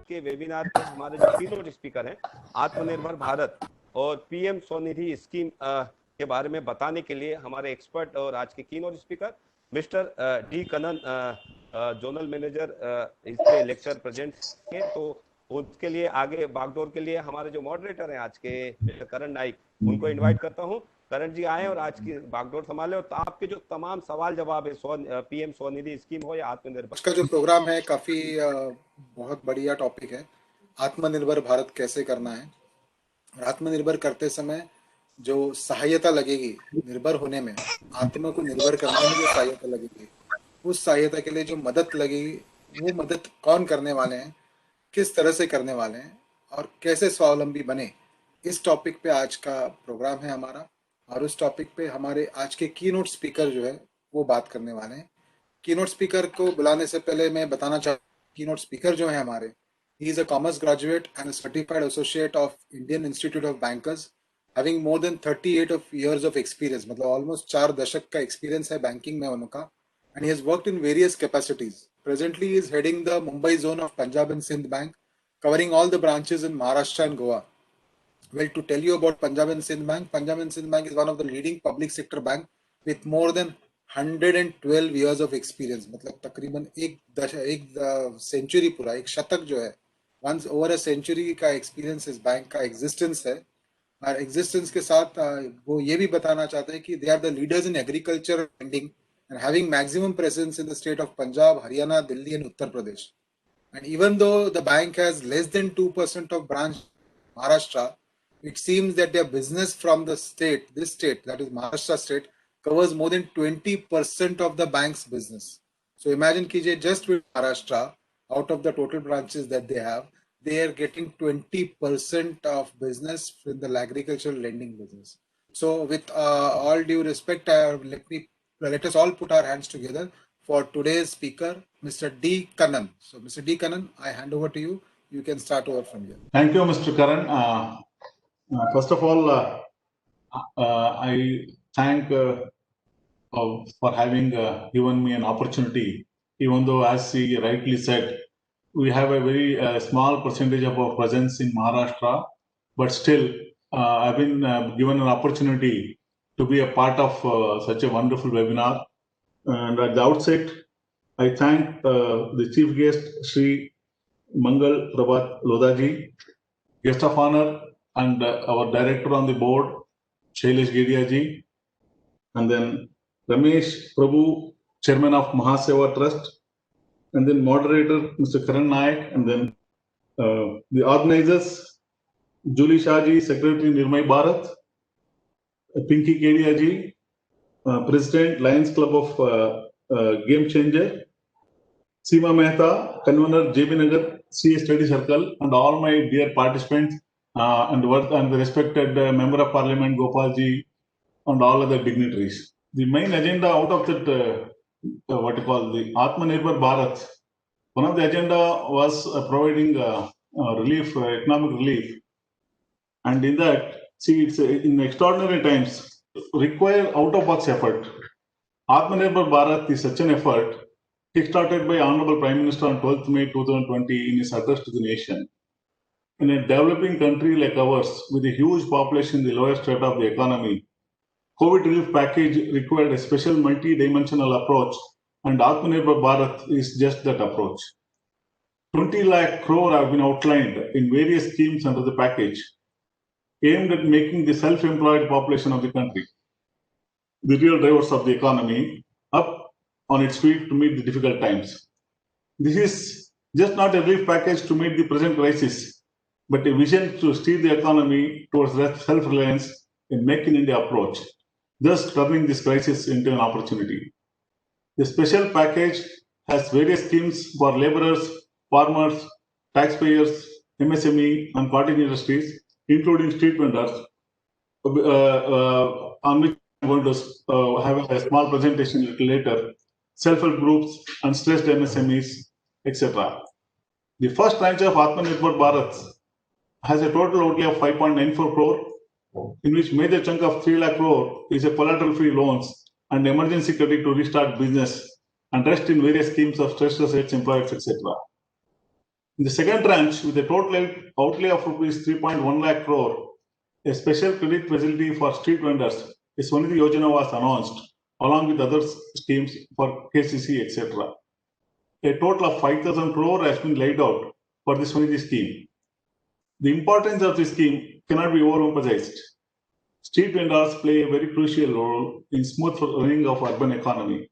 के वेबिनार के हमारे जो कीनोट स्पीकर हैं आत्मनिर्भर भारत और पीएम स्वनिधि स्कीम के बारे में बताने के लिए हमारे एक्सपर्ट और आज के keynote speaker mister D Kannan, zonal manager, इस पे लेक्चर प्रेजेंट के, तो उसके लिए आगे बागडोर के लिए हमारे जो मॉडरेटर हैं आज के मिस्टर करण नाइक, उनको इनवाइट करता हूं। करण जी आए और आज की बागडोर संभाले और आपके जो तमाम सवाल जवाब है पीएम स्वनिधि स्कीम हो या आत्मनिर्भर। आज का जो प्रोग्राम है काफी बहुत बढ़िया टॉपिक है, आत्मनिर्भर भारत कैसे करना है। और आत्मनिर्भर करते समय जो सहायता लगेगी निर्भर होने में, आत्मा को निर्भर करने में जो सहायता लगेगी, उस सहायता के लिए जो मदद लगेगी, वो मदद कौन करने वाले हैं, किस तरह से करने वाले हैं और कैसे स्वावलंबी बने, इस टॉपिक पे आज का प्रोग्राम है हमारा। और उस टॉपिक पे हमारे आज के कीनोट स्पीकर जो है वो बात करने वाले हैं। कीनोट स्पीकर को बुलाने से पहले मैं बताना चाहता हूँ, कीनोट स्पीकर जो है हमारे, he is a commerce graduate and certified associate of Indian Institute of Bankers, having more than 38 years of experience, मतलब ऑलमोस्ट 4 दशक का एक्सपीरियंस है बैंकिंग में उनका। And he has worked in various capacities. Presently he is heading the Mumbai zone of Punjab and Sindh Bank, covering all the branches in Maharashtra and Goa. Well, to tell you about Punjab and Sindh Bank is one of the leading public sector bank with more than 112 years of experience. मतलब तकरीबन एक century पूरा, एक शतक जो है, once over a century का experience इस बैंक का एग्जिस्टेंस है। और एग्जिस्टेंस के साथ वो ये भी बताना चाहते हैं कि they are the leaders in agriculture lending and having maximum presence in the state of Punjab, Haryana, Delhi and Uttar Pradesh. And even though the bank has less than 2% of branch Maharashtra, it seems that their business from the state, this state, that is Maharashtra state, covers more than 20% of the bank's business. So imagine kijiye, just with Maharashtra, out of the total branches that they have, they are getting 20% of business in the agricultural lending business. So with all due respect, let us all put our hands together for today's speaker, Mr. D. Kannan. So, Mr. D. Kannan, I hand over to you. You can start over from here. Thank you, Mr. Karan. First of all, I thank for having given me an opportunity, even though, as he rightly said, we have a very small percentage of our presence in Maharashtra, but still, I've been given an opportunity to be a part of such a wonderful webinar. And at the outset, I thank the chief guest, Sri Mangal Prabhat Lodaji, guest of honor, and our director on the board, Shailesh Gediaji, and then Ramesh Prabhu, chairman of Mahaseva Trust, and then moderator, Mr. Karan Naik, and then the organizers, Julie Shahji, secretary, Nirmay Bharat, Pinky Gediaji, president, Lions Club of Game Changer, Seema Mehta, convener, JB Nagar, CA Study Circle, and all my dear participants, and the respected member of parliament, Gopalji, and all other dignitaries. The main agenda out of that, what you call the Atmanirbhar Bharat, one of the agenda was providing relief, economic relief. And in that, see, it's in extraordinary times, require out-of-box effort. Atmanirbhar Bharat is such an effort kick-started by Honorable Prime Minister on 12th May 2020 in his address to the nation. In a developing country like ours, with a huge population in the lower strata of the economy, COVID relief package required a special multi-dimensional approach, and Atmanirbhar Bharat is just that approach. 20 lakh crore have been outlined in various schemes under the package, aimed at making the self-employed population of the country, the real drivers of the economy, up on its feet to meet the difficult times. This is just not a relief package to meet the present crisis, but a vision to steer the economy towards self-reliance in Make in India approach, thus turning this crisis into an opportunity. The special package has various schemes for laborers, farmers, taxpayers, MSME, and cottage industries, including street vendors, on which I'm going to have a small presentation a little later, self-help groups and stressed MSMEs, etc. The first tranche of Atmanirbhar Bharat has a total outlay of 5.94 crore, in which major chunk of 3 lakh crore is a collateral-free loans and emergency credit to restart business, and rest in various schemes of stressed assets, employers, etc. In the second tranche, with a total outlay of rupees 3.1 lakh crore, a special credit facility for street vendors, a Swanidhi Yojana, was announced, along with other schemes for KCC, etc. A total of 5,000 crore has been laid out for the Swanidhi scheme. The importance of this scheme cannot be overemphasized. Street vendors play a very crucial role in smooth running of urban economy.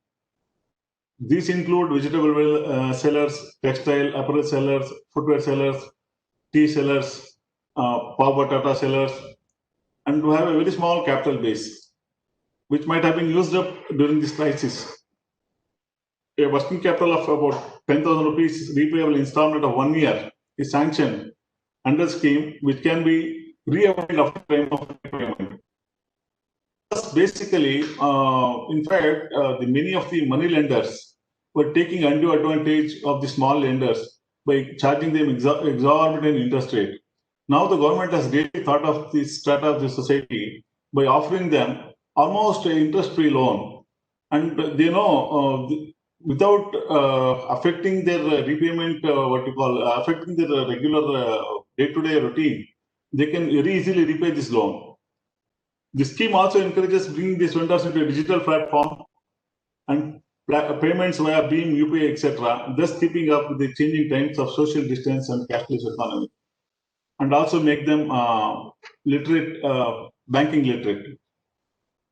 These include vegetable sellers, textile apparel sellers, footwear sellers, tea sellers, pav batata sellers, and to have a very small capital base, which might have been used up during this crisis. A working capital of about 10,000 rupees repayable installment of 1 year is sanctioned under the scheme, which can be reavailed after time of repayment. Basically, in fact, many of the money lenders were taking undue advantage of the small lenders by charging them exorbitant interest rate. Now the government has really thought of the strata of the society by offering them almost an interest-free loan, and they know without affecting their repayment, affecting their regular day-to-day routine, they can very easily repay this loan. The scheme also encourages bringing these vendors into a digital platform and payments via BHIM, UPI, etc., thus keeping up with the changing times of social distance and cashless economy, and also make them literate, banking literate.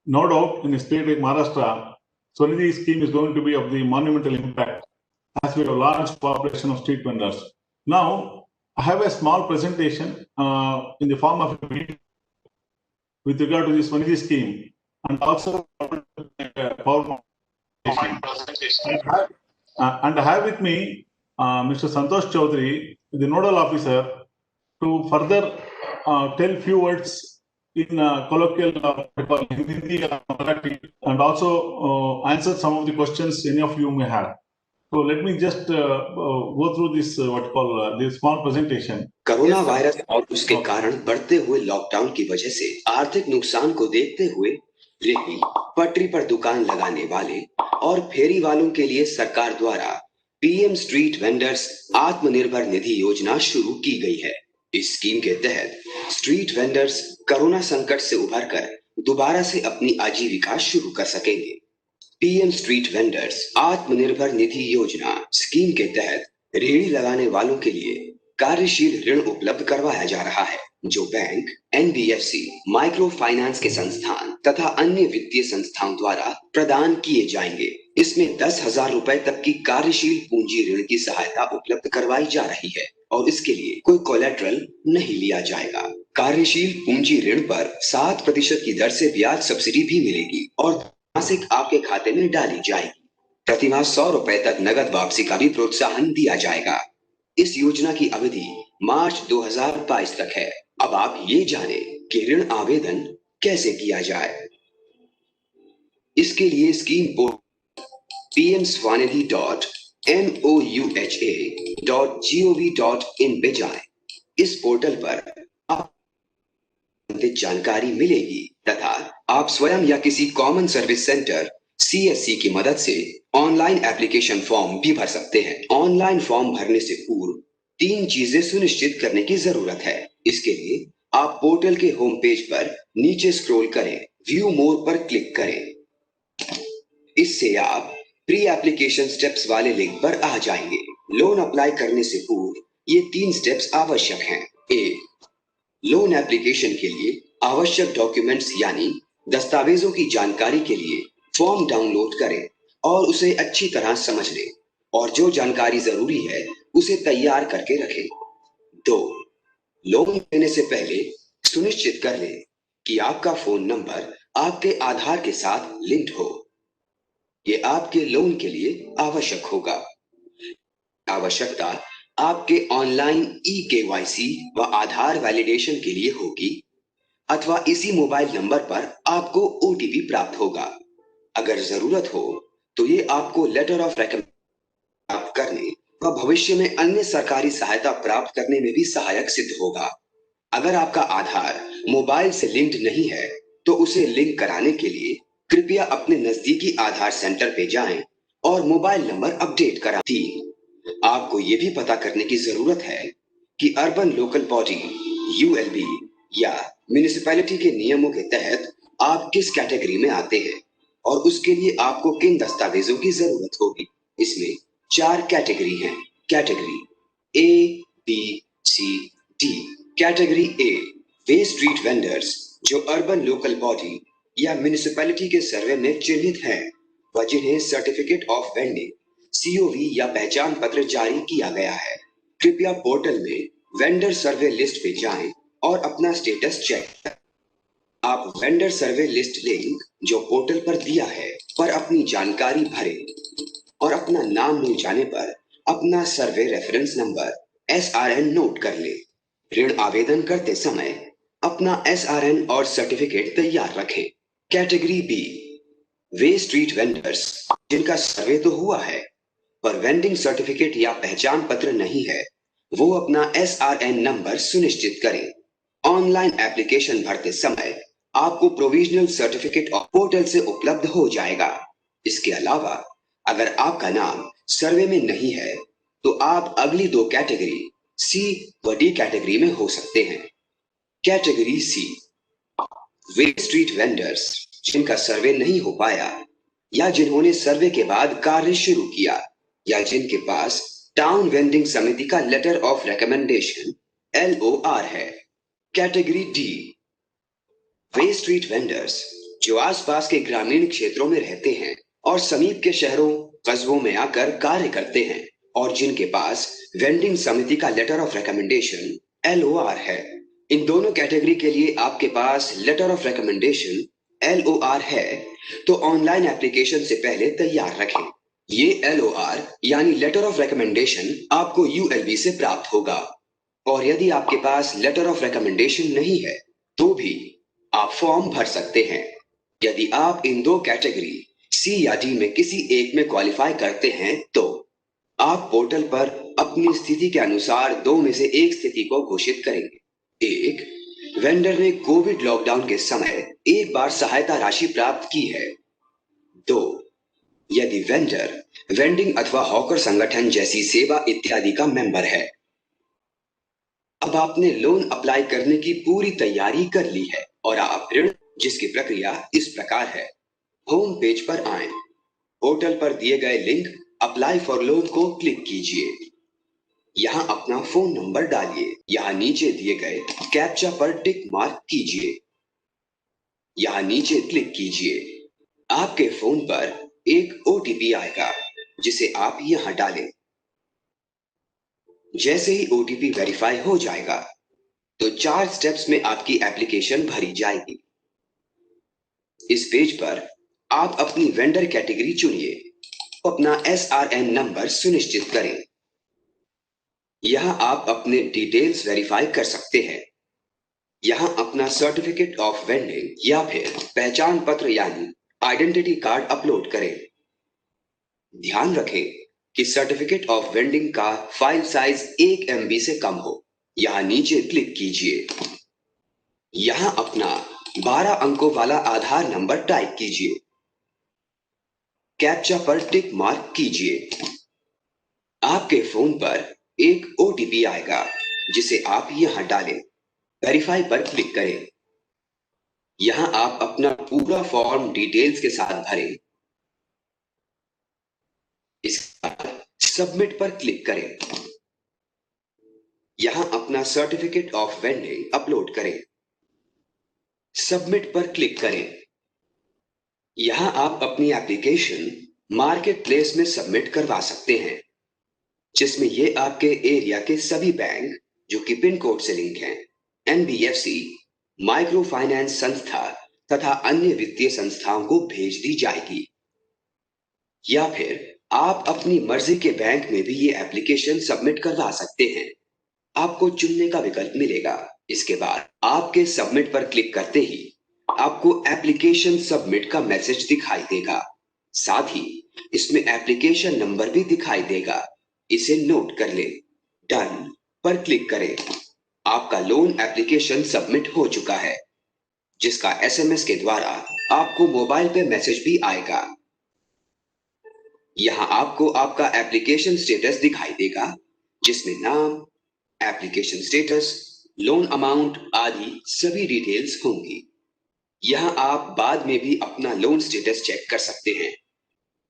No doubt, in a state like Maharashtra, Swanidhi scheme is going to be of the monumental impact, as we have a large population of street vendors. Now, I have a small presentation in the form of a video with regard to this Swanidhi scheme, and also PowerPoint presentation. And I have with me Mr. Santosh Chaudhary, the nodal officer, to further tell few words in colloquial Hindi and also answer some of the questions any of you may have. So let me just go through this this small presentation. Corona virus और उसके कारण बढ़ते हुए lockdown की वजह से आर्थिक नुकसान को देखते हुए रेहड़ी, पटरी पर दुकान लगाने वाले और फेरी वालों के लिए सरकार द्वारा PM street vendors Atmanirbhar Nidhi योजना शुरू की गई है। इस स्कीम के तहत स्ट्रीट वेंडर्स कोरोना संकट से उभरकर दोबारा से अपनी आजीविका शुरू कर सकेंगे। PM street vendors Atmanirbhar Nidhi योजना स्कीम के तहत रेहड़ी लगाने वालों के लिए कार्यशील ऋण उपलब्ध करवाया जा रहा है, जो बैंक, एनबीएफसी, माइक्रो फाइनेंस के संस्थान तथा अन्य वित्तीय संस्थाओं द्वारा प्रदान किए जाएंगे। इसमें 10,000 रुपए तक की कार्यशील पूंजी ऋण की सहायता उपलब्ध करवाई जा रही है और इसके लिए कोई कोलेटरल नहीं लिया जाएगा। कार्यशील पूंजी ऋण पर 7% की दर से ब्याज सब्सिडी भी मिलेगी और मासिक आपके खाते में डाली जाएगी। प्रतिमाह 100 रुपए तक नगद वापसी का भी प्रोत्साहन दिया जाएगा। इस योजना की अवधि मार्च 2022 तक है। अब आप ये जाने कि ऋण आवेदन कैसे किया जाए। इसके लिए स्कीम पोर्टल pmswanidhi.mouha.gov.in पे जाएं। इस पोर्टल पर आपको जानकारी मिलेगी तथा आप स्वयं या किसी कॉमन सर्विस सेंटर CSC की मदद से ऑनलाइन एप्लीकेशन फॉर्म भी भर सकते हैं। ऑनलाइन फॉर्म भरने से पूर्व 3 चीजें सुनिश्चित करने की जरूरत है। इसके लिए आप पोर्टल के होम पेज पर नीचे स्क्रॉल करें, व्यू मोर पर क्लिक करें। इससे आप प्री एप्लीकेशन स्टेप्स वाले लिंक पर आ जाएंगे। लोन अप्लाई करने से पूर्व ये 3 स्टेप्स आवश्यक हैं। 1. लोन एप्लीकेशन के लिए आवश्यक डॉक्यूमेंट्स यानी दस्तावेजों की जानकारी के लिए फॉर्म डाउनलोड करें और उसे अच्छी तरह समझ लें और जो जानकारी जरूरी है उसे तैयार करके रखें। 2. लोन लेने से पहले सुनिश्चित कर लें कि आपका फोन नंबर आपके आधार के साथ लिंक्ड हो। ये आपके लोन के लिए आवश्यक होगा। आवश्यकता आपके ऑनलाइन eKYC व आधार वैलिडेशन के लिए होगी अथवा इसी मोबाइल नंबर पर आपको OTP प्राप्त होगा। अगर जरूरत हो तो ये आपको लेटर ऑफ रेकमेंडेशन प्राप्त करने व भविष्य में अन्य सरकारी सहायता प्राप्त करने में भी सहायक सिद्ध होगा। अगर आपका आधार मोबाइल से लिंक्ड नहीं है तो उसे लिंक कराने के लिए कृपया अपने नजदीकी आधार सेंटर पे जाएं और मोबाइल नंबर अपडेट कराएं। 3. आपको ये भी पता करने की जरूरत है कि अर्बन लोकल बॉडी यूएलबी या म्युनिसिपैलिटी के नियमों के तहत आप किस कैटेगरी में आते हैं और उसके लिए आपको किन दस्तावेजों की जरूरत होगी। इसमें 4 कैटेगरी हैं। Category A, B, C, D. Category A वे स्ट्रीट वेंडर्स जो अर्बन लोकल बॉडी या म्युनिसिपैलिटी के सर्वे में चिन्हित हैं व जिन्हें सर्टिफिकेट ऑफ वेंडिंग सीओवी या पहचान पत्र जारी किया गया है। कृपया पोर्टल में वेंडर सर्वे लिस्ट पे जाएं और अपना स्टेटस चेक करें। आप वेंडर सर्वे लिस्ट लिंक जो पोर्टल पर दिया है पर अपनी जानकारी भरें और अपना नाम मिल जाने पर अपना सर्वे रेफरेंस नंबर SRN नोट कर ले। ऋण आवेदन करते समय अपना SRN और सर्टिफिकेट तैयार रखें। कैटेगरी बी वे स्ट्रीट वेंडर्स जिनका सर्वे तो हुआ है पर वेंडिंग सर्टिफिकेट या पहचान पत्र नहीं है, वो अपना SRN नंबर सुनिश्चित करें। ऑनलाइन एप्लीकेशन भरते समय आपको प्रोविजनल सर्टिफिकेट और पोर्टल से उपलब्ध हो जाएगा। इसके अलावा अगर आपका नाम सर्वे में नहीं है तो आप अगली 2 कैटेगरी सी व डी कैटेगरी में हो सकते हैं। कैटेगरी सी वे स्ट्रीट वेंडर्स जिनका सर्वे नहीं हो पाया या जिन्होंने सर्वे के बाद कार्य शुरू किया या जिनके पास टाउन वेंडिंग समिति का लेटर ऑफ रिकमेंडेशन LOR है। Category D way street vendors जो आसपास के ग्रामीण क्षेत्रों में रहते हैं और समीप के शहरों कस्बों में आकर कार्य करते हैं और जिनके पास वेंडिंग समिति का लेटर ऑफ रिकमेंडेशन LOR है। इन दोनों कैटेगरी के लिए आपके पास लेटर ऑफ रिकमेंडेशन LOR है तो ऑनलाइन एप्लीकेशन से पहले तैयार रखें। ये LOR यानी लेटर ऑफ रिकमेंडेशन आपको ULB से प्राप्त होगा और यदि आपके पास लेटर ऑफ रिकमेंडेशन नहीं है तो भी आप फॉर्म भर सकते हैं। यदि आप इन 2 कैटेगरी सी या डी में किसी एक में क्वालिफाई करते हैं तो आप पोर्टल पर अपनी स्थिति के अनुसार 2 में से एक स्थिति को घोषित करेंगे। 1 वेंडर ने कोविड लॉकडाउन के समय एक बार सहायता राशि प्राप्त की है। 2 यदि वेंडर वेंडिंग अथवा हॉकर संगठन जैसी सेवा इत्यादि का मेंबर है। अब आपने लोन अप्लाई करने की पूरी तैयारी कर ली है और आप ऋण जिसकी प्रक्रिया इस प्रकार है। होम पेज पर आएं, पोर्टल पर दिए गए लिंक अप्लाई फॉर लोन को क्लिक कीजिए। यहाँ अपना फोन नंबर डालिए। यहाँ नीचे दिए गए कैप्चा पर टिक मार्क कीजिए। यहाँ नीचे क्लिक कीजिए। आपके फोन पर एक OTP आएगा जिसे आप यहाँ डालें। जैसे ही OTP वेरीफाई हो जाएगा तो 4 स्टेप्स में आपकी एप्लीकेशन भरी जाएगी। इस पेज पर आप अपनी वेंडर कैटेगरी चुनिए, अपना SRN नंबर सुनिश्चित करें। यहां आप अपने डिटेल्स वेरीफाई कर सकते हैं। यहां अपना सर्टिफिकेट ऑफ वेंडिंग या फिर पहचान पत्र यानी आइडेंटिटी कार्ड अपलोड करें। ध्यान रखें कि सर्टिफिकेट ऑफ वेंडिंग का फाइल साइज 1 MB से कम हो। यहां नीचे क्लिक कीजिए। यहां अपना 12 अंकों वाला आधार नंबर टाइप कीजिए। कैप्चा पर टिक मार्क कीजिए। आपके फोन पर एक OTP आएगा जिसे आप यहां डालें। वेरीफाई पर क्लिक करें। यहां आप अपना पूरा फॉर्म डिटेल्स के साथ भरें। इसके बाद सबमिट पर क्लिक करें। यहां अपना सर्टिफिकेट ऑफ वेंडिंग अपलोड करें। सबमिट पर क्लिक करें। यहां आप अपनी एप्लीकेशन मार्केट प्लेस में सबमिट करवा सकते हैं जिसमें ये आपके एरिया के सभी बैंक जो कि पिन कोड से लिंक हैं, NBFC, माइक्रो फाइनेंस संस्था तथा अन्य वित्तीय संस्थाओं को भेज दी जाएगी। या फिर आप अपनी मर्जी के बैंक में भी ये एप्लीकेशन सबमिट करवा सकते हैं। आपको चुनने का विकल्प मिलेगा। इसके बाद आपके सबमिट पर क्लिक करते ही आपको एप्लीकेशन सबमिट का मैसेज दिखाई देगा। साथ ही इसमें एप्लीकेशन नंबर भी दिखाई देगा। इसे नोट कर लें। डन पर क्लिक करें। आपका लोन एप्लीकेशन सबमिट हो चुका है जिसका SMS के द्वारा आपको मोबाइल पे मैसेज भी आएगा। यहाँ आपको आपका एप्लीकेशन स्टेटस दिखाई देगा, जिसमें नाम, एप्लीकेशन स्टेटस, लोन अमाउंट आदि सभी डिटेल्स होंगी। यहाँ आप बाद में भी अपना लोन स्टेटस चेक कर सकते हैं।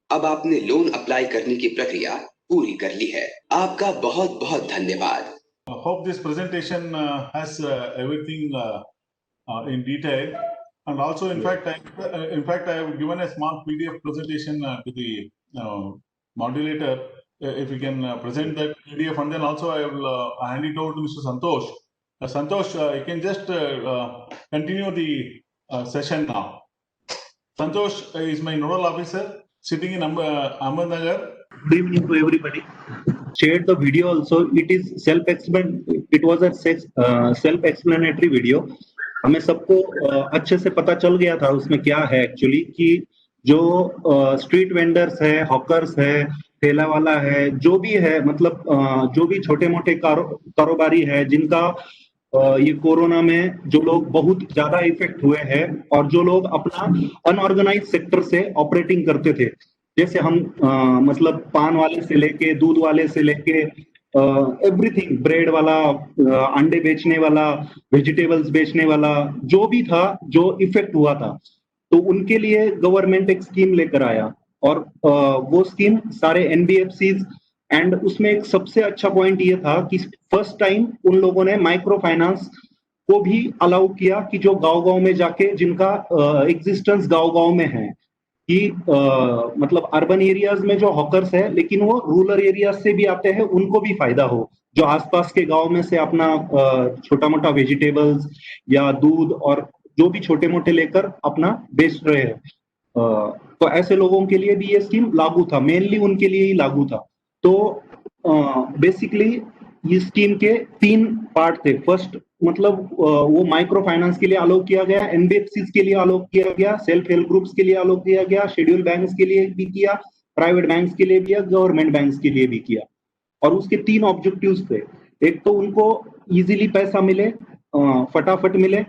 अब आपने लोन अप्लाई करने की प्रक्रिया पूरी कर ली है। आपका बहुत बहुत धन्यवाद। I hope this presentation has everything in detail, and also, in fact, I have given a small PDF presentation to the modulator. If you can present that PDF, and then also I will hand it over to Mr. Santosh. Santosh, you can just continue the session now. Santosh is my nodal officer sitting in Ahmednagar. Good evening to everybody. Shared the video also. It is it was a self-explanatory video. हमें सबको अच्छे से पता चल गया था उसमें क्या है एक्चुअली, कि जो स्ट्रीट वेंडर्स है, हॉकर्स है, ठेला वाला है, जो भी है, मतलब जो भी छोटे मोटे कारोबारी है, जिनका ये कोरोना में जो लोग बहुत ज्यादा इफेक्ट हुए हैं, और जो लोग अपना अनऑर्गेनाइज सेक्टर से ऑपरेटिंग करते थे, जैसे हम मतलब पान वाले से लेके, दूध वाले से लेके, एवरीथिंग, ब्रेड वाला, अंडे बेचने वाला, वेजिटेबल्स बेचने वाला, जो भी था, जो इफेक्ट हुआ था, तो उनके लिए गवर्नमेंट एक स्कीम लेकर आया। और वो स्कीम सारे एनबीएफसीज, एंड उसमें एक सबसे अच्छा पॉइंट ये था कि फर्स्ट टाइम उन लोगों ने माइक्रो फाइनेंस को भी अलाउ किया, कि जो गांव-गांव में जाके, जिनका एग्जिस्टेंस गांव-गांव में है, कि मतलब अर्बन एरियाज में जो हॉकर्स है, लेकिन वो रूरल एरियाज से भी आते हैं, उनको भी फायदा हो, जो आसपास के गांव में से अपना छोटा मोटा वेजिटेबल्स या दूध और जो भी छोटे मोटे लेकर अपना बेच रहे हैं, तो ऐसे लोगों के लिए भी ये स्कीम लागू था, मेनली उनके लिए ही लागू था। तो बेसिकली ये स्कीम के 3 पार्ट थे। फर्स्ट, मतलब वो माइक्रो फाइनेंस के लिए अलाउ किया गया, एनबीएफसीज के लिए अलाउ किया गया, सेल्फ हेल्प ग्रुप्स के लिए अलाउ किया गया, शेड्यूल बैंक्स के लिए भी किया, प्राइवेट बैंक्स के लिए भी किया, गवर्नमेंट बैंक्स के लिए भी किया। और उसके 3 ऑब्जेक्टिव्स थे। एक तो उनको इजीली पैसा मिले, फटाफट मिले,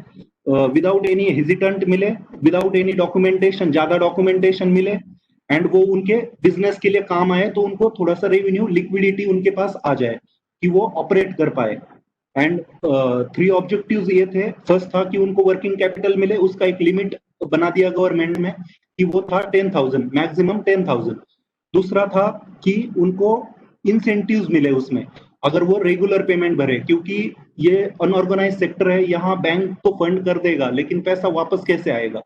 विदाउट एनी हेजिटेंट मिले, विदाउट एनी डॉक्यूमेंटेशन, ज्यादा डॉक्यूमेंटेशन मिले, एंड वो उनके बिजनेस के लिए काम आए, तो उनको थोड़ा सा रेवेन्यू, लिक्विडिटी उनके पास आ जाए कि वो ऑपरेट कर पाए। एंड 3 ऑब्जेक्टिव्स ये थे। फर्स्ट था कि उनको वर्किंग कैपिटल मिले, उसका एक लिमिट बना दिया गवर्नमेंट में कि वो था 10,000, मैक्सिमम 10,000। दूसरा था कि उनको इंसेंटिव्स मिले उसमें, अगर वो रेगुलर पेमेंट भरे, क्योंकि ये अनऑर्गेनाइज सेक्टर है, यहाँ बैंक तो फंड कर देगा, लेकिन पैसा वापस कैसे आएगा?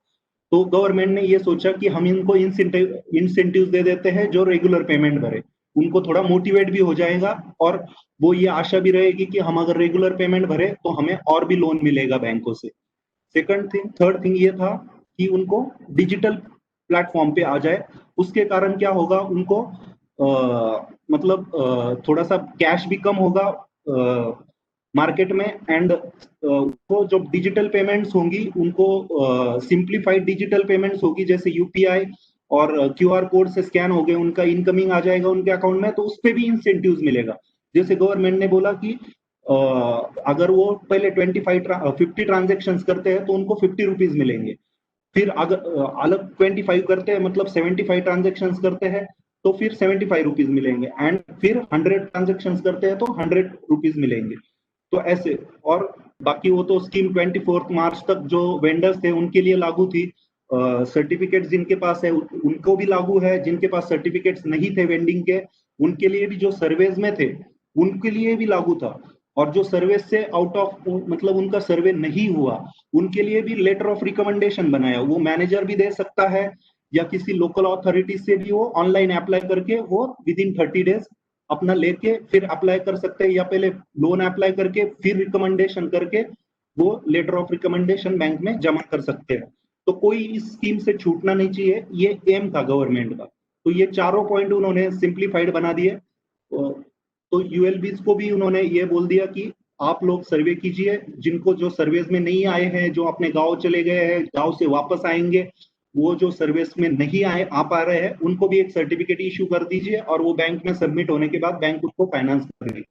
तो गवर्नमेंट ने ये सोचा कि हम इनको इंसेंटिव्स दे देते हैं जो रेगुलर पेमेंट भरे, उनको थोड़ा मोटिवेट भी हो जाएगा, और वो ये आशा भी रहेगी कि हम अगर रेगुलर पेमेंट भरे तो हमें और भी लोन मिलेगा बैंकों से। थर्ड थिंग ये था कि उनको डिजिटल प्लेटफॉर्म पे आ जाए। उसके कारण क्या होगा, उनको मतलब थोड़ा सा कैश भी कम होगा मार्केट में, एंड वो जो डिजिटल पेमेंट्स होंगी, उनको सिंप्लीफाइड डिजिटल पेमेंट्स होगी, जैसे यूपीआई और क्यूआर कोड से स्कैन हो गए, उनका इनकमिंग आ जाएगा उनके अकाउंट में, तो उस पर भी इंसेंटिव्स मिलेगा। जैसे गवर्नमेंट ने बोला कि अगर वो पहले 50 ट्रांजेक्शन्स करते हैं तो उनको 50 रुपीज मिलेंगे, फिर अगर अलग 25 करते हैं, मतलब 75 ट्रांजेक्शन्स करते हैं तो फिर 75 रुपीज मिलेंगे, एंड फिर 100 ट्रांजेक्शन्स करते हैं तो 100 रुपीज मिलेंगे। तो ऐसे, और बाकी वो तो स्कीम 24 मार्च तक जो वेंडर्स थे उनके लिए लागू थी। सर्टिफिकेट जिनके पास है उनको भी लागू है, जिनके पास सर्टिफिकेट्स नहीं थे वेंडिंग के, उनके लिए भी, जो सर्वेज में थे उनके लिए भी लागू था। और जो सर्वे से आउट ऑफ, मतलब उनका सर्वे नहीं हुआ, उनके लिए भी लेटर ऑफ रिकमेंडेशन बनाया। वो मैनेजर भी दे सकता है, या किसी लोकल अथॉरिटी से भी वो ऑनलाइन अप्लाई करके वो विदिन 30 डेज अपना लेके फिर अप्लाई कर सकते हैं, या पहले लोन अप्लाई करके फिर रिकमेंडेशन करके वो लेटर ऑफ रिकमेंडेशन बैंक में जमा कर सकते हैं। तो कोई इस स्कीम से छूटना नहीं चाहिए, ये एम था गवर्नमेंट का। तो ये चारों पॉइंट उन्होंने सिंप्लीफाइड बना दिए। तो यूएलबीज को भी उन्होंने ये बोल दिया कि आप लोग सर्वे कीजिए, जिनको जो सर्वेज में नहीं आए हैं, जो अपने गांव चले गए हैं, गांव से वापस आएंगे, वो जो सर्विस में नहीं आ पा रहे हैं, उनको भी एक सर्टिफिकेट इशू कर दीजिए, और वो बैंक में सबमिट होने के बाद बैंक उसको फाइनेंस करेगी।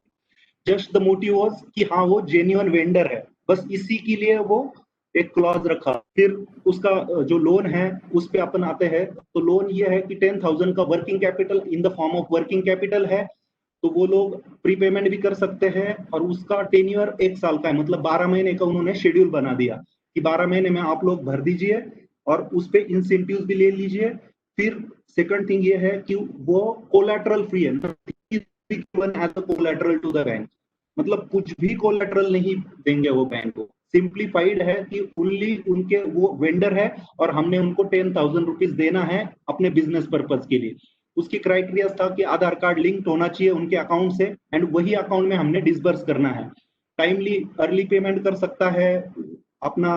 जस्ट द मोटिव वाज कि हाँ वो जेन्युइन वेंडर है, बस इसी के लिए वो एक क्लॉज रखा। फिर उसका जो लोन है उस पे अपन आते हैं, तो लोन ये है कि 10,000 का working capital in the form of working capital है, तो वो लोग प्रीपेमेंट भी कर सकते हैं। और उसका टेन्योर 1 साल का है, मतलब 12 महीने का उन्होंने शेड्यूल बना दिया कि 12 महीने में आप लोग भर दीजिए और उस पे इंसेंटिव भी ले लीजिए। फिर सेकंड थिंग ये है कि वो कोलैटरल फ्री है, कोलैटरल टू द बैंक, मतलब कुछ भी कोलैटरल नहीं देंगे वो बैंक को। सिंप्लीफाइड है कि ओनली उनके वो वेंडर है और हमने उनको 10,000 रुपीज देना है अपने बिजनेस पर्पज के लिए। उसकी क्राइटेरिया था कि आधार कार्ड लिंक होना चाहिए उनके अकाउंट से एंड वही अकाउंट में हमने डिसबर्स करना है। टाइमली अर्ली पेमेंट कर सकता है अपना,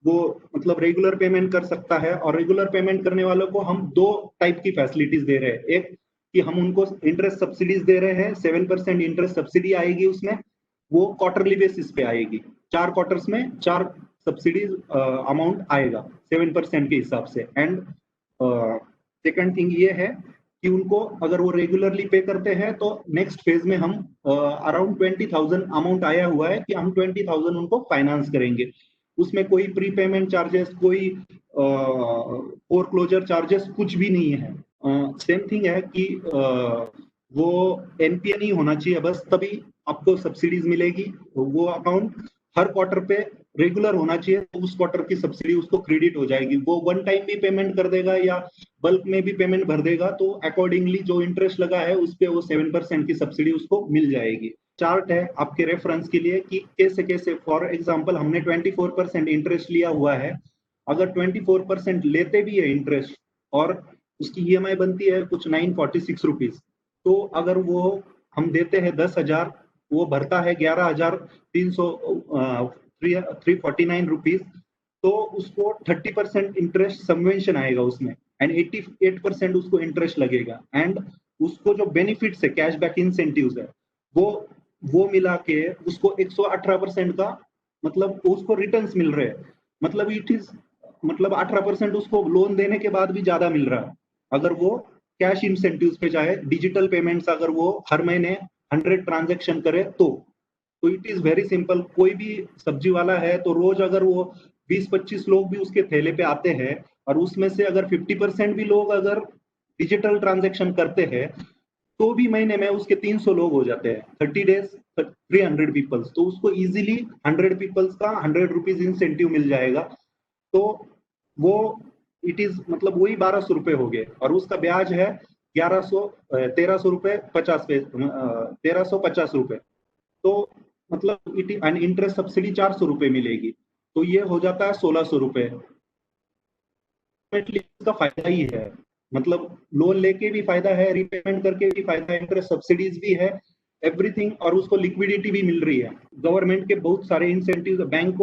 वो मतलब रेगुलर पेमेंट कर सकता है। और रेगुलर पेमेंट करने वालों को हम 2 टाइप की फैसिलिटीज दे रहे हैं। एक कि हम उनको इंटरेस्ट सब्सिडीज दे रहे हैं, 7% इंटरेस्ट सब्सिडी आएगी उसमें, वो क्वार्टरली बेसिस पे आएगी। 4 क्वार्टर्स में 4 सब्सिडीज अमाउंट आएगा 7% के हिसाब से। एंड सेकंड थिंग ये है कि उनको अगर वो रेगुलरली पे करते हैं तो नेक्स्ट फेज में हम अराउंड 20,000 अमाउंट आया हुआ है कि हम 20,000 उनको फाइनेंस करेंगे। उसमें कोई प्रीपेमेंट चार्जेस, कोई फोरक्लोजर चार्जेस कुछ भी नहीं है। सेम थिंग है कि वो एनपीए नहीं होना चाहिए बस, तभी आपको सब्सिडीज मिलेगी। वो अकाउंट हर क्वार्टर पे रेगुलर होना चाहिए, तो उस क्वार्टर की सब्सिडी उसको क्रेडिट हो जाएगी। वो वन टाइम भी पेमेंट कर देगा या बल्क में भी पेमेंट भर देगा, तो अकॉर्डिंगली जो इंटरेस्ट लगा है उस पे वो 7% की सब्सिडी उसको मिल जाएगी। चार्ट है आपके रेफरेंस के लिए कि कैसे कैसे, फॉर एग्जांपल हमने 24% इंटरेस्ट लिया हुआ है। अगर 24% लेते भी है इंटरेस्ट और उसकी ईएमआई बनती है कुछ 946 रुपीज, तो अगर वो हम देते हैं 10,000, वो भरता है 11,349 रुपीज, तो उसको 30% इंटरेस्ट सबवेंशन आएगा उसमें एंड 88% उसको इंटरेस्ट लगेगा। एंड उसको जो बेनिफिट्स है, कैशबैक इंसेंटिव्स है, वो मिला के उसको 118% का मतलब उसको रिटर्न्स मिल रहे हैं। मतलब इट इज मतलब 18% उसको लोन देने के बाद भी ज्यादा मिल रहा है अगर वो कैश इंसेंटिव्स पे जाए। डिजिटल पेमेंट्स अगर वो हर महीने 100 ट्रांजैक्शन करे तो इट इज वेरी सिंपल। कोई भी सब्जी वाला है तो रोज अगर वो 20-25 लोग भी उसके ठेले पे आते हैं और उसमें से अगर 50% भी लोग अगर डिजिटल ट्रांजैक्शन करते हैं तो भी महीने में उसके 300 लोग हो जाते हैं। 30 डेज 300 पीपल्स, तो उसको इजीली 100 पीपल्स का 100 रुपीज इंसेंटिव मिल जाएगा। तो वो इट इज मतलब वही 1200 रुपए हो गए और उसका ब्याज है 1300 रुपए 1350 रुपए। तो मतलब इट एंड इंटरेस्ट सब्सिडी 400 रुपए मिलेगी, तो ये हो जाता है 1600 रुपए। इसका फायदा ही है, मतलब लोन लेके भी फायदा है, रीपेमेंट करके भी फायदा है, इंटरेस्ट सब्सिडीज भी है, एवरीथिंग। और उसको लिक्विडिटी भी मिल रही है। गवर्नमेंट के बहुत सारे इंसेंटिव, बैंक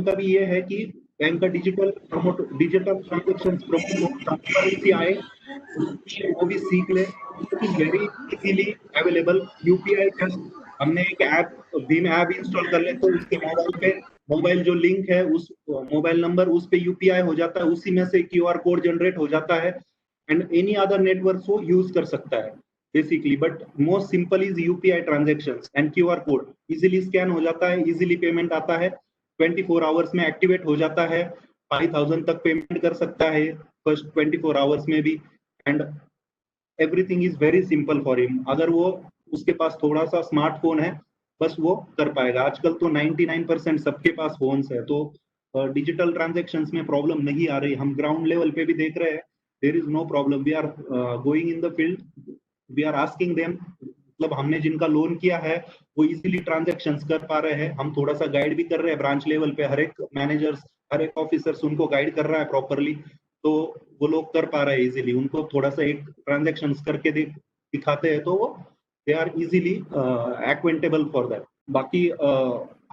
का भी ये है कि बैंक का डिजिटल ट्रांजेक्शन ट्रांसपेरेंसी आए, वो भी सीख ले। It is very easily available. UPI हमने एक ऐप, भीम ऐप इंस्टॉल कर ले तो उसके मोबाइल जो लिंक है उस मोबाइल नंबर उस पे यूपीआई हो जाता है, उसी में से क्यूआर कोड जनरेट हो जाता है एंड एनी अदर नेटवर्क वो यूज कर सकता है basically. But most simple is UPI transactions and QR code easily scan हो जाता है, इजीली पेमेंट आता है, 24 आवर्स में एक्टिवेट हो जाता है। 5,000 तक पेमेंट कर सकता है फर्स्ट 24 आवर्स में भी and everything is very simple for him. अगर वो उसके पास थोड़ा सा स्मार्टफोन है बस वो कर पाएगा। आजकल तो 99% सबके पास फोन्स है, तो डिजिटल ट्रांजेक्शंस में प्रॉब्लम नहीं आ रही। हम ग्राउंड लेवल पे भी देख रहे हैं, there is no problem. We are going in the field, we are asking them, मतलब हमने जिनका लोन किया है वो इजीली ट्रांजेक्शंस कर पा रहे हैं। हम थोड़ा सा गाइड भी कर रहे हैं ब्रांच लेवल पे, हर एक मैनेजर्स, हर एक ऑफिसर्स उनको गाइड कर रहा है प्रॉपरली, तो वो लोग कर पा रहे हैं इजीली। उनको थोड़ा सा एक ट्रांजेक्शंस करके दिखाते हैं तो वो they are easily accountable for that. बाकी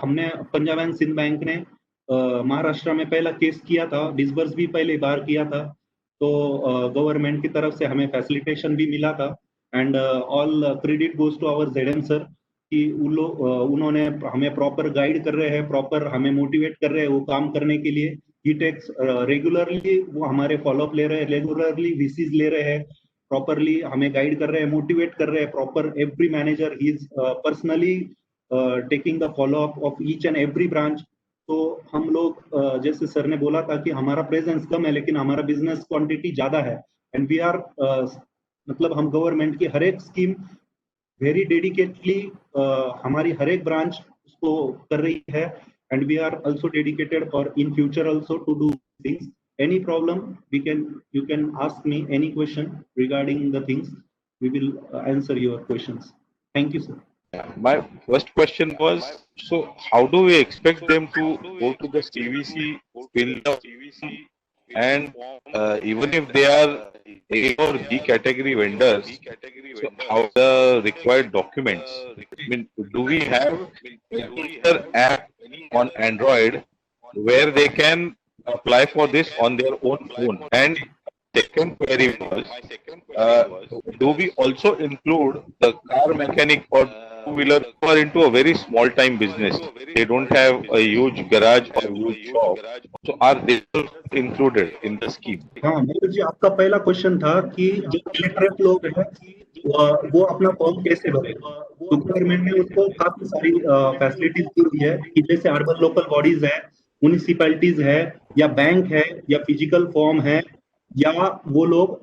हमने पंजाब एंड सिंध बैंक ने महाराष्ट्र में पहला केस किया था, डिसबर्स भी पहले बार किया था, तो गवर्नमेंट की तरफ से हमें फैसिलिटेशन भी मिला था and all credit goes to our ZM sir कि उन्होंने हमें प्रॉपर गाइड कर रहे हैं, प्रॉपर हमें मोटिवेट कर रहे हैं वो काम करने के लिए। ही टेक्स रेगुलरली वो हमारे फॉलोअप ले रहे हैं, रेगुलरली वीसीज ले रहे हैं, प्रॉपरली हमें गाइड कर रहे हैं, मोटिवेट कर रहे हैं। Proper every manager he is personally taking the follow up of each and every branch तो हम लोग जैसे सर ने बोला था कि हमारा प्रेजेंस कम है लेकिन हमारा बिजनेस क्वांटिटी ज्यादा है, एंड वी आर मतलब हम गवर्नमेंट की हर एक स्कीम वेरी डेडिकेटली हमारी हर एक ब्रांच उसको कर रही है, and we are also dedicated और in future also to do things. Any problem you can ask me any question regarding the things, we will answer your questions. Thank you, sir. My first question was, so how do we expect them to go to the CVC field of and even if they are A or B category vendors, so how the required documents? I mean, do we have any other app on Android where they can apply for this on their own phone? And second query was, do we also include the car mechanic or two-wheeler who are into a very small time business? They don't have a huge garage or huge shop. So are they included in the scheme? हाँ नीरज जी, आपका पहला question था कि जो electric लोग हैं वो अपना फॉर्म कैसे भरे. तो गवर्नमेंट ने उसको काफी सारी फैसिलिटीज दी हुई है कि जैसे अर्बन लोकल बॉडीज है, म्युनिसिपैलिटीज है, या बैंक है, या फिजिकल फॉर्म है, या वो लोग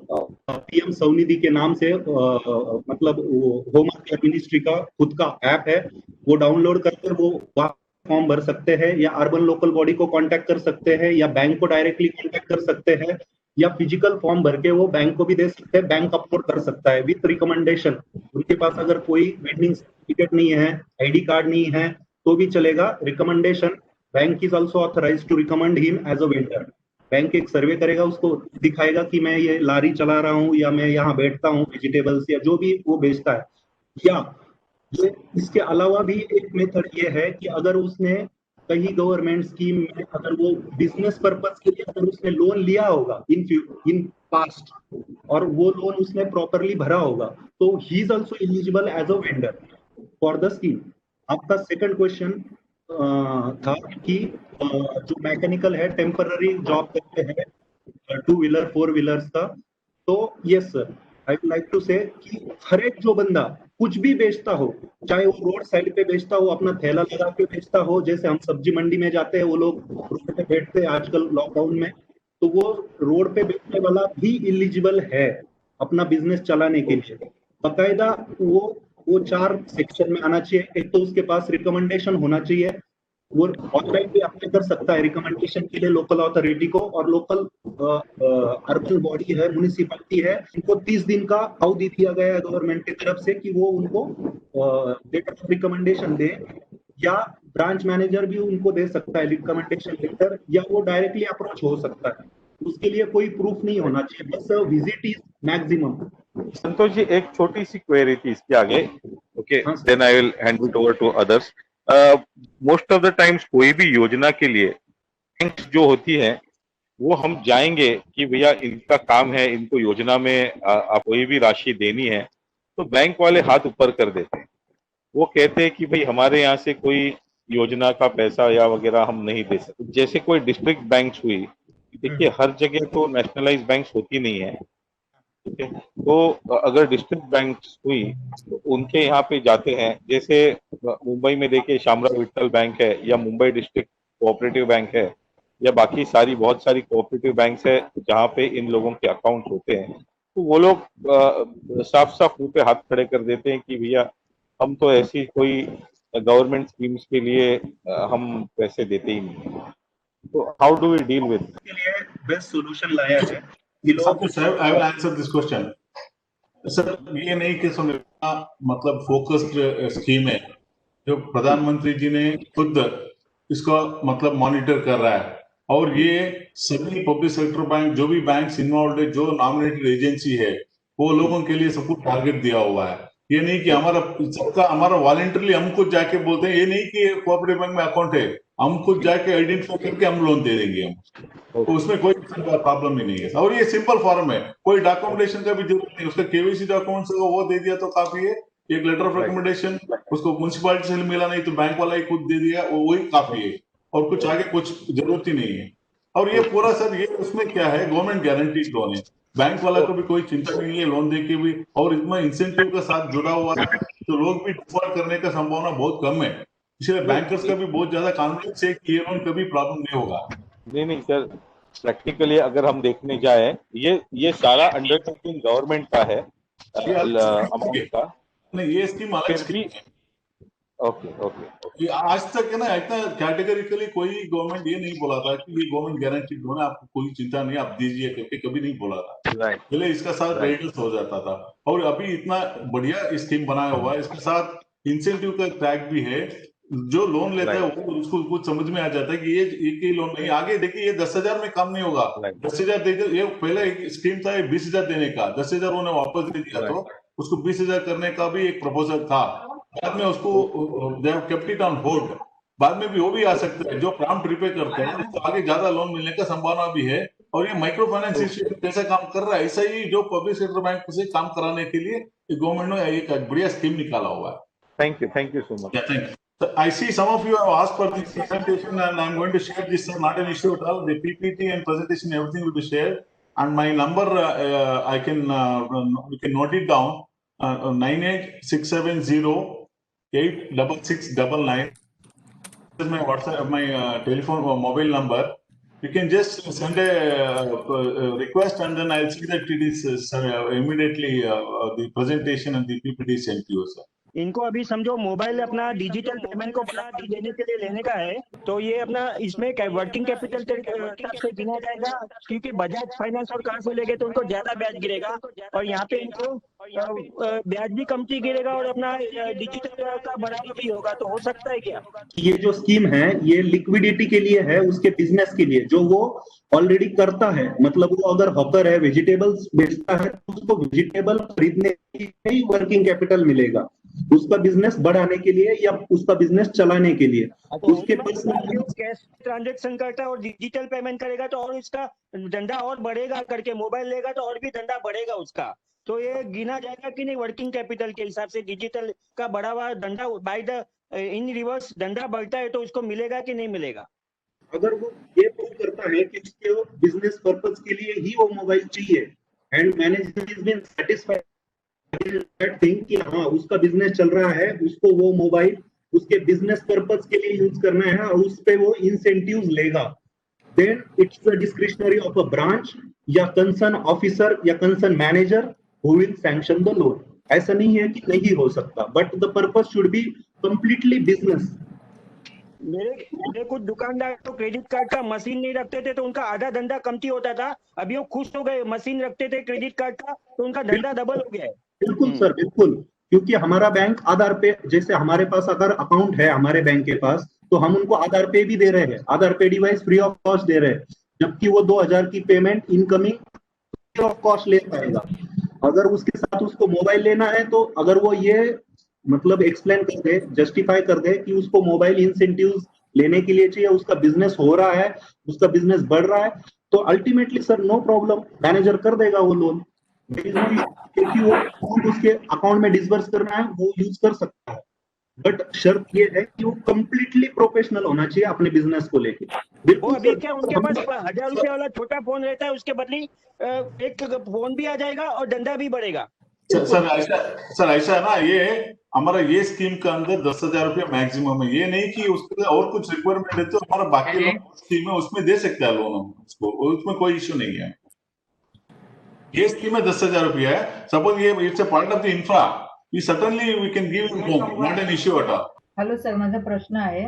पीएम स्वनिधि के नाम से मतलब होम अफेयर मिनिस्ट्री का खुद का ऐप है, वो डाउनलोड करके वो फॉर्म भर सकते हैं, या अर्बन लोकल बॉडी को कांटेक्ट कर सकते हैं, या बैंक को डायरेक्टली कांटेक्ट कर सकते हैं, या फिजिकल फॉर्म भर के वो बैंक को भी दे सकते हैं, बैंक अपलोड कर सकता है विथ रिकमेंडेशन. उनके पास अगर कोई वेंडिंग सर्टिफिकेट नहीं है, आईडी कार्ड नहीं है, तो भी चलेगा. Recommendation, bank is also authorised to recommend him as a vendor. Bank एक सर्वे करेगा, उसको दिखाएगा कि मैं ये लारी चला रहा हूँ, या मैं यहाँ बैठता हूँ वेजिटेबल्स या जो भी वो बेचता है. या इसके अलावा भी एक मेथड ये है कि अगर उसने कहीं गवर्नमेंट स्कीम में अगर वो बिजनेस पर्पस के लिए अगर उसने लोन लिया होगा इन पास्ट और वो लोन उसने प्रॉपरली भरा होगा, तो he is also eligible as a vendor for the scheme. आपका सेकंड क्वेश्चन था कि जो मैकेनिकल है, टेम्पररी जॉब करते हैं टू व्हीलर फोर व्हीलर्स का, तो yes sir, I would like to say कि हर एक जो बंदा कुछ भी बेचता हो, चाहे वो रोड साइड पे बेचता हो, अपना थैला लगा के बेचता हो, जैसे हम सब्जी मंडी में जाते हैं वो लोग रोड पे बैठते हैं आजकल लॉकडाउन में, तो वो रोड पे बेचने वाला भी एलिजिबल है अपना बिजनेस चलाने के लिए. बाकायदा वो 4 सेक्शन में आना चाहिए. एक तो उसके पास रिकमेंडेशन होना चाहिए, वो ऑनलाइन भी अप्लाई कर सकता है रिकमेंडेशन के लिए लोकल अथॉरिटी को, और लोकल अर्बन बॉडी है, म्युनिसिपैलिटी है, इनको 30 दिन का अवधि दिया गया है गवर्नमेंट की तरफ से कि वो उनको लेटर ऑफ रिकमेंडेशन दे, या ब्रांच मैनेजर भी उनको दे सकता है रिकमेंडेशन लेटर, या वो डायरेक्टली अप्रोच हो सकता है. उसके लिए कोई प्रूफ नहीं होना चाहिए, बस visit is maximum. Santosh ji, एक छोटी सी क्वेरी थी इसके आगे. Okay, then I will hand it over to others. Most of the times कोई भी योजना के लिए बैंक्स जो होती है वो हम जाएंगे कि भैया इनका काम है, इनको योजना में आप कोई भी राशि देनी है, तो बैंक वाले हाथ ऊपर कर देते हैं. वो कहते हैं कि भाई हमारे यहाँ से कोई योजना का पैसा या वगैरह हम नहीं दे सकते. जैसे कोई डिस्ट्रिक्ट बैंक्स हुई, देखिए हर जगह तो नेशनलाइज बैंक्स होती नहीं है, ठीक है, तो अगर डिस्ट्रिक्ट बैंक्स हुई तो उनके यहाँ पे जाते हैं. जैसे मुंबई में देखिए शामराव विट्ठल बैंक है, या मुंबई डिस्ट्रिक्ट कोऑपरेटिव बैंक है, या बाकी सारी बहुत सारी कोऑपरेटिव बैंक्स है जहाँ पे इन लोगों के अकाउंट होते हैं. तो वो लोग साफ साफ मुंह पे हाथ खड़े कर देते हैं कि भैया हम तो ऐसी कोई गवर्नमेंट स्कीम्स के लिए हम पैसे देते ही नहीं. तो how do we deal with? इसके लिए बेस्ट सॉल्यूशन लाया है. I will answer this question. Sir, ये नहीं कि मतलब फोकस्ड स्कीम है जो प्रधानमंत्री जी ने खुद इसका मतलब मॉनिटर कर रहा है, और ये सभी पब्लिक सेक्टर बैंक, जो भी बैंक्स इन्वॉल्व है, जो नॉमिनेटेड एजेंसी है, वो लोगों के लिए सब कुछ टारगेट दिया हुआ है. ये नहीं कि हमारा वॉलंटरली हम खुद जाके बोलते हैं, ये नहीं कि कोऑपरेटिव बैंक में अकाउंट है, हम खुद जाके आइडेंटिफाई करके हम लोन दे देंगे हम, तो उसमें कोई प्रॉब्लम ही नहीं है. और ये सिंपल फॉर्म है, कोई डॉक्यूमेंटेशन का भी जरूरत नहीं. उसका केवीसी डॉक्यूमेंट्स वो दे दिया तो काफी है. एक लेटर ऑफ रिकमेंडेशन उसको म्युनिसिपैलिटी से मिला, नहीं तो बैंक वाला ही खुद दे दिया, वही काफी है, और कुछ आगे कुछ जरूरत ही नहीं है. और ये पूरा सर, ये उसमें क्या है, गवर्नमेंट गारंटीड लोन है, बैंक वाला को भी कोई चिंता नहीं है लोन दे के भी, और इसमें इंसेंटिव के साथ जुड़ा हुआ है, तो लोग भी डिफॉल्ट करने का संभावना बहुत कम है. इसलिए बैंकर्स का भी बहुत ज्यादा कॉन्फिडेंस है कि ये लोन कभी प्रॉब्लम नहीं होगा। नहीं सर, प्रैक्टिकली अगर हम देखने जाए, ये सारा अंडरटेकिंग गवर्नमेंट का है अमाउंट का। नहीं, ये स्कीम अलग स्कीम है। ओके। आज तक है ना, इतना कैटेगरिकली कोई गवर्नमेंट ये नहीं बोला था कि ये गवर्नमेंट गारंटी लोन है, आपको कोई चिंता नहीं, आप दीजिए करके कभी नहीं बोला था। पहले इसका साथ रेडियस हो जाता था, और अभी इतना बढ़िया स्कीम बनाया हुआ है, इसके साथ इंसेंटिव का ट्रैक भी है। जो लोन लेता है उसको कुछ समझ में आ जाता है कि ये एक ही लोन नहीं, आगे देखिए ये 10,000 में कम नहीं होगा। 10,000 देकर, ये पहले एक स्कीम था 20,000 देने का, 10,000 उन्होंने वापस दे दिया, तो उसको 20,000 करने का भी एक प्रपोजल था। बाद में उसको केप्ट इट ऑन होल्ड, बाद में भी वो भी आ सकते हैं। जो प्रॉम्प्ट रिपे करते हैं तो आगे ज्यादा लोन मिलने का संभावना भी है। और ये माइक्रो फाइनेंस इंस्टीट्यूट कैसा काम कर रहा है, ऐसा ही जो पब्लिक सेक्टर बैंक से काम कराने के लिए गवर्नमेंट ने एक बढ़िया स्कीम निकाला हुआ है। Thank you so much. Thank you. I see some of you have asked for this presentation, and I'm going to share this, not an issue at all. The PPT and presentation, everything will be shared. And my number, I can, you can note it down, 9867086699. This is my WhatsApp, my telephone or mobile number. You can just send a request, and then I'll see that it is immediately the presentation and the PPT sent to you, sir. इनको अभी समझो mobile अपना digital payment को बढ़ा देने के लिए लेने का है, तो ये अपना इसमें वर्किंग कैपिटल से गिना जाएगा, क्योंकि बजाज फाइनेंस और कार से लेके तो उनको ज्यादा ब्याज गिरेगा, और यहाँ पे इनको ब्याज भी कम गिरेगा, और अपना डिजिटल का बढ़ावा भी होगा। तो हो सकता है क्या ये जो स्कीम है ये लिक्विडिटी के लिए है, उसके बिजनेस के लिए, जो वो ऑलरेडी करता है। मतलब वो अगर हॉकर है, वेजिटेबल्स बेचता है, तो उसको वेजिटेबल खरीदने के लिए वर्किंग कैपिटल मिलेगा, उसका बिजनेस बढ़ाने के लिए या उसका बिजनेस चलाने के लिए। उसके कैश ट्रांजैक्शन करता है और डिजिटल पेमेंट करेगा तो और इसका धंधा और बढ़ेगा, करके मोबाइल लेगा तो और भी धंधा बढ़ेगा उसका। तो ये गिना जाएगा कि नहीं वर्किंग कैपिटल के हिसाब से? डिजिटल का बढ़ा हुआ धंधा बाय द इन रिवर्स धंधा बढ़ता है तो उसको मिलेगा कि नहीं मिलेगा? अगर वो ये प्रूव करता है कि उसके बिजनेस पर्पस के लिए ही वो मोबाइल चाहिए, and management is been satisfied think कि हाँ उसका बिजनेस चल रहा है, उसको वो मोबाइल उसके बिजनेस पर्पस के लिए यूज करना है और उस पे वो इंसेंटिव्स लेगा, then it's the discretionary of a branch या कंसर्न ऑफिसर या concern manager who will sanction the loan. ऐसा नहीं है कि नहीं हो सकता, but the purpose should be completely business. मेरे कुछ दुकानदार तो क्रेडिट कार्ड का मशीन नहीं रखते थे तो उनका आधा धंधा कमती होता था, अभी वो खुश हो गए, मशीन रखते थे क्रेडिट कार्ड का तो उनका धंधा डबल हो गया है। बिल्कुल सर, बिल्कुल, क्योंकि हमारा बैंक आधार पे, जैसे हमारे पास अगर अकाउंट है हमारे बैंक के पास तो हम उनको आधार पे भी दे रहे हैं, आधार पे डिवाइस फ्री ऑफ कॉस्ट दे रहे हैं, जबकि वो 2,000 की payment incoming free of cost ले पाएगा। अगर उसके साथ उसको मोबाइल लेना है तो अगर वो ये मतलब एक्सप्लेन कर दे, जस्टिफाई कर दे कि उसको मोबाइल इंसेंटिव्स लेने के लिए चाहिए, उसका बिजनेस हो रहा है, उसका बिजनेस बढ़ रहा है, तो ultimately sir no problem, manager कर देगा वो लोन, क्योंकि वो उसके अकाउंट में डिसबर्स करना है वो यूज कर सकता है। बट शर्त ये है कि वो कंप्लीटली प्रोफेशनल होना चाहिए अपने बिजनेस को लेके। वो अभी क्या उनके पास 1,000 रुपए वाला छोटा फोन रहता है, उसके बदले एक फोन भी आ जाएगा और धंधा भी बढ़ेगा। सर ऐसा है ना, ये हमारा ये स्कीम के अंदर 10,000 रुपया मैक्सिमम है, ये नहीं कि उसके और कुछ रिक्वायरमेंट है तो हमारा बाकी लोन स्कीम है उसमें दे सकता है लोन हम उसको, उसमें कोई इश्यू नहीं है। ये स्कीम में 10,000 रुपया है, सपोज ये it's a part of the infra, we certainly we can give him loan, not an issue at all. Hello sir, माझा प्रश्न आहे,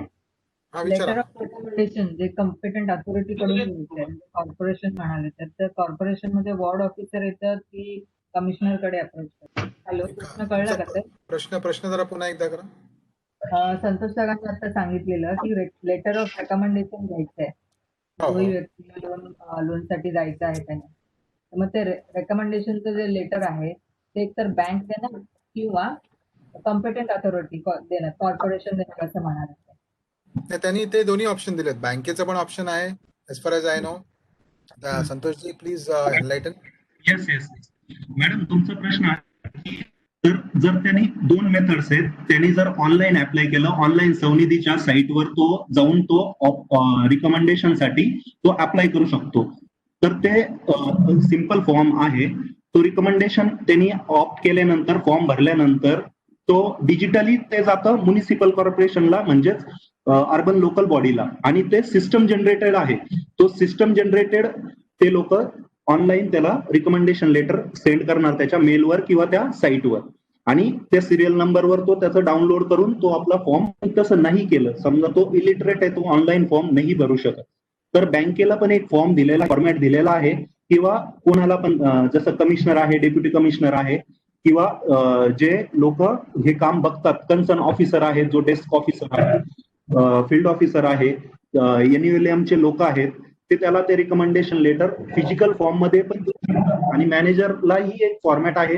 लेटर ऑफ रिकमेंडेशन जे कॉम्पिटंट अथॉरिटी कडून मिळते, कॉर्पोरेशन म्हणाले तर कॉर्पोरेशन मध्ये वॉर्ड ऑफिसर येतात की कमिशनर कडे अप्रोच करतात? हॅलो, प्रश्न कळला का सर? प्रश्न जरा पुन्हा एकदा करा। संतोष सरांनी आता सांगितलेलं की लेटर ऑफ रेकमेंडेशन घ्यायचंय, कोणी व्यक्तीला लोनसाठी जायचं आहे त्याने, मग ते रेकमेंडेशनचं जे लेटर आहे ते एकतर बँक देणार किंवा कॉम्पिटंट अथॉरिटी देणार, कॉर्पोरेशन देणार असं म्हणाले। त्यांनी ते दोन्ही ऑप्शन दिलेत, बँकेचं पण ऑप्शन आहे as far as I know. Santosh ji please enlighten. Yes yes madam, तुमचा प्रश्न आहे तर जर त्यांनी दोन मेथड्स आहेत, त्यांनी जर ऑनलाईन अप्लाय केलं, ऑनलाईन सवनिधीच्या साईटवर तो जाऊन तो रिकमेंडेशन साठी तो अप्लाय करू शकतो, तर ते सिंपल फॉर्म आहे, तो रिकमेंडेशन त्यांनी ऑप्ट केल्यानंतर फॉर्म भरल्यानंतर तो डिजिटली ते जातं म्युनिसिपल कॉर्पोरेशनला, म्हणजेच अर्बन लोकल बॉडीला, आणि ते सिस्टम जनरेटेड आहे. तो सिस्टम जनरेटेड ते लोक ऑनलाईन त्याला रिकमेंडेशन लेटर सेंड करणार त्याच्या मेलवर किंवा त्या साईटवर, आणि त्या सिरियल नंबरवर तो त्याचं डाउनलोड करून तो आपला फॉर्म, तसं नाही केलं, समजा तो इलिटरेट आहे, तो ऑनलाईन फॉर्म नाही भरू शकत, तर बँकेला पण एक फॉर्म दिलेला, फॉर्मॅट दिलेला आहे, किंवा कोणाला पण जसं कमिशनर आहे, डेप्युटी कमिशनर आहे, किंवा जे लोक हे काम बघतात, कन्सर्न ऑफिसर आहे, जो डेस्क ऑफिसर आहे, फील्ड ऑफिसर आहे, NULM चे लोक आहेत, ते त्याला ते रिकमेंडेशन लेटर फिजिकल फॉर्म मध्ये पण देतात. आणि मॅनेजरला ही एक फॉर्मॅट आहे,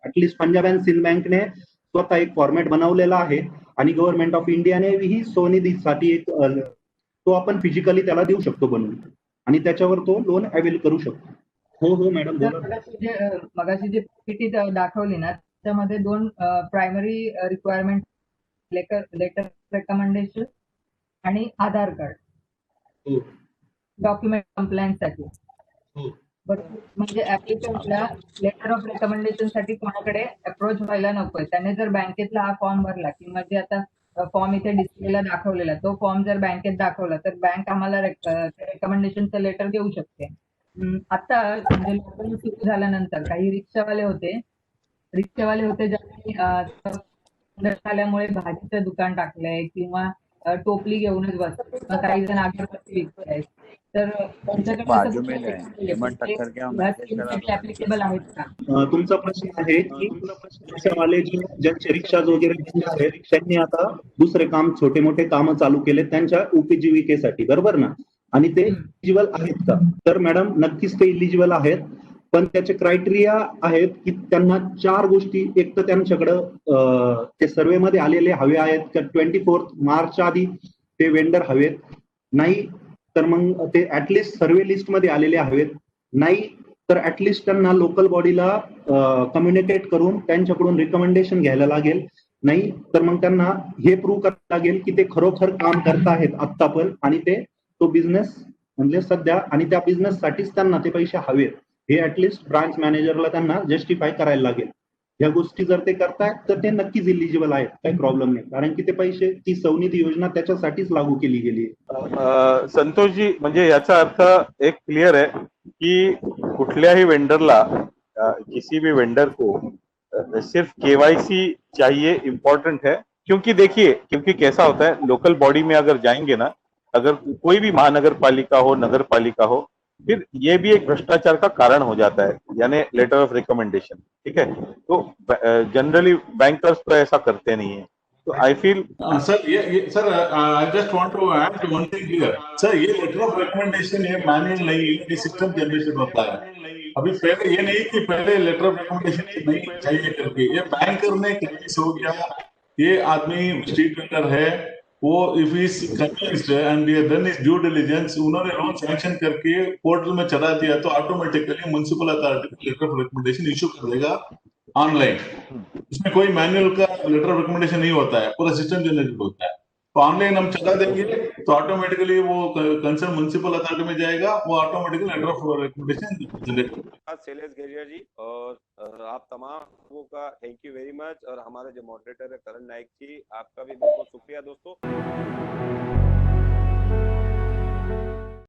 ऍटलीस्ट पंजाब अँड सिंध बँकने स्वतः एक फॉर्मॅट बनवलेला आहे, आणि गव्हर्नमेंट ऑफ इंडियाने ही स्वनिधीसाठी एक तो आपण फिजिकली त्याला देऊ शकतो बनवून, आणि त्याच्यावर तो लोन अवेल करू शकतो. हो हो मॅडम बोला. मगाशी जे पीपीटी दाखवली ना, त्यामध्ये 2 प्रायमरी रिक्वायरमेंट, लेटर रेकमेंडेशन आणि आधार कार्ड डॉक्युमेंट कंप्लायन्स साठी. म्हणजे ऍप्लिकंटला लेटर ऑफ रेकमेंडेशन साठी कोणाकडे अप्रोच व्हायला नकोय. त्याने जर बँकेतला हा फॉर्म भरला, किंवा जे आता फॉर्म इथे डिस्प्लेला दाखवलेला, तो फॉर्म जर बँकेत दाखवला, तर बँक आम्हाला रेकमेंडेशनचं लेटर देऊ शकते. आता म्हणजे लॉकडाऊन सुरू झाल्यानंतर काही रिक्षावाले होते ज्यांनी झाल्यामुळे भाजीचं दुकान टाकलंय, किंवा टोपली घेऊनच बसतात, काही जण अगरबत्ती विकतायत, तर ऍप्लिकेबल आहेत का? तुमचा प्रश्न आहे की रिक्षावाले ज्यांचे रिक्षाज वगैरे आहेत, त्यांनी आता दुसरे काम, छोटे मोठे काम चालू केले त्यांच्या उपजीविकेसाठी, बरोबर ना? आणि ते इलिजिबल आहेत का? तर मॅडम नक्कीच ते इलिजिबल आहेत, पण त्याचे क्रायटेरिया आहेत की त्यांना 4 गोष्टी, एक तर त्यांच्याकडं ते सर्वे मध्ये आलेले हवे आहेत का, 24 मार्चच्या आधी ते वेंडर हवेत, नाही तर मग ते ऍटलिस्ट सर्वे लिस्ट मध्ये आलेले हवेत, नाही तर ऍटलिस्ट त्यांना लोकल बॉडीला कम्युनिकेट करून त्यांच्याकडून रिकमेंडेशन घ्यायला लागेल, नाही तर मग त्यांना हे प्रूव्ह करायला लागेल की ते खरोखर काम करत आहेत आत्ता पण, आणि ते तो बिझनेस म्हणजे सध्या, आणि त्या बिझनेस साठीच त्यांना ते पैसे हवेत, हे ऍटलिस्ट ब्रांच मॅनेजरला त्यांना जस्टिफाय करायला लागेल. या गोष्टी जर ते करतायत तर ते नक्कीच इलिजिबल आहेत, काही प्रॉब्लेम नाही, कारण की ते पैसे, ती स्वनिधी योजना त्याच्यासाठीच लागू केली गेली आहे. संतोषजी, म्हणजे याचा अर्थ एक क्लियर है कि कुठल्याही वेंडरला, किसी भी वेंडर को सिर्फ KYC चाहिए, इम्पोर्टेंट है, क्योंकि देखिए, क्योंकि कैसा होता है, लोकल बॉडी में अगर जाएंगे ना, अगर कोई भी महानगर पालिका हो, नगर पालिका हो, फिर ये भी एक भ्रष्टाचार का कारण हो जाता है, यानी लेटर ऑफ रिकमेंडेशन, ठीक है? तो जनरली बैंकर्स तो ऐसा करते नहीं है, तो I feel sir I just want to add one thing here sir, ये लेटर ऑफ रिकमेंडेशन ये मैनुअल नहीं है, ये सिस्टम जनरेशन होता है. अभी पहले ये नहीं कि पहले लेटर ऑफ रिकमेंडेशन नहीं चाहिए करके, ये बैंकर ने केस हो गया, ये आदमी स्ट्रीट वेंडर है, वो if is convinced and then is due diligence, उन्होंने लोन सैंक्शन करके पोर्टल में चढ़ा दिया, तो automatically municipal authority letter of recommendation issue कर देगा ऑनलाइन. इसमें कोई मैनुअल का लेटर ऑफ रिकमेंडेशन नहीं होता है, पूरा सिस्टम जनरेटेड होता है. तो ऑनलाइन हम चला देंगे तो ऑटोमेटिकली वो कंसर्न म्युनिसिपल अथॉरिटी में जाएगा, वो automatically letter of recommendation generate होगा. शैलेश गेरिया जी और आप तमाम लोगों का थैंक यू वेरी मच, और हमारे जो मॉडरेटर है करण नायक जी, आपका भी बहुत बहुत शुक्रिया दोस्तों.